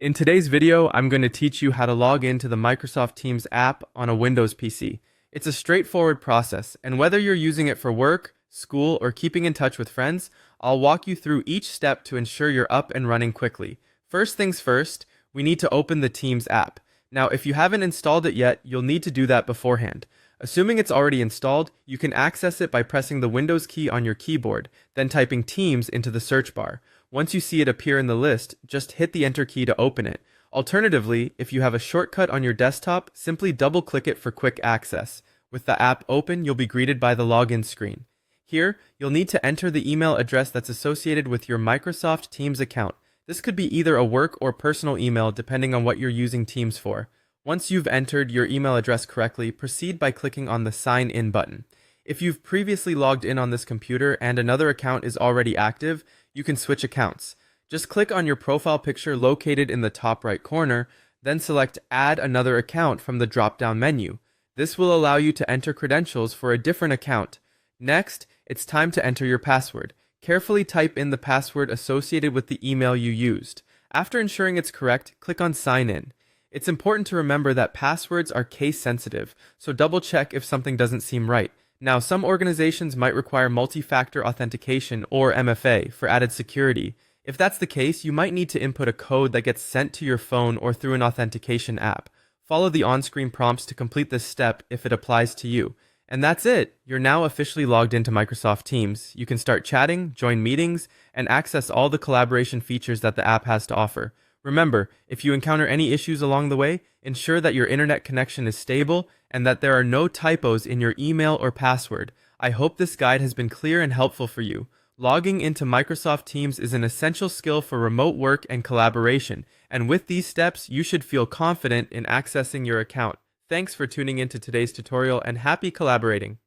In today's video, I'm going to teach you how to log into the Microsoft Teams app on a Windows PC. It's a straightforward process, and whether you're using it for work, school, or keeping in touch with friends, I'll walk you through each step to ensure you're up and running quickly. First things first, we need to open the Teams app. Now, if you haven't installed it yet, you'll need to do that beforehand. Assuming it's already installed, you can access it by pressing the Windows key on your keyboard, then typing Teams into the search bar. Once you see it appear in the list, just hit the Enter key to open it. Alternatively, if you have a shortcut on your desktop, simply double-click it for quick access. With the app open, you'll be greeted by the login screen. Here, you'll need to enter the email address that's associated with your Microsoft Teams account. This could be either a work or personal email depending on what you're using Teams for. Once you've entered your email address correctly, proceed by clicking on the Sign In button. If you've previously logged in on this computer and another account is already active, you can switch accounts. Just click on your profile picture located in the top right corner, then select Add Another Account from the drop-down menu. This will allow you to enter credentials for a different account. Next, it's time to enter your password. Carefully type in the password associated with the email you used. After ensuring it's correct, click on Sign In. It's important to remember that passwords are case sensitive, so double check if something doesn't seem right. Now, some organizations might require multi-factor authentication or MFA for added security. If that's the case, you might need to input a code that gets sent to your phone or through an authentication app. Follow the on-screen prompts to complete this step if it applies to you. And that's it! You're now officially logged into Microsoft Teams. You can start chatting, join meetings, and access all the collaboration features that the app has to offer. Remember, if you encounter any issues along the way, ensure that your internet connection is stable and that there are no typos in your email or password. I hope this guide has been clear and helpful for you. Logging into Microsoft Teams is an essential skill for remote work and collaboration, and with these steps, you should feel confident in accessing your account. Thanks for tuning into today's tutorial and happy collaborating!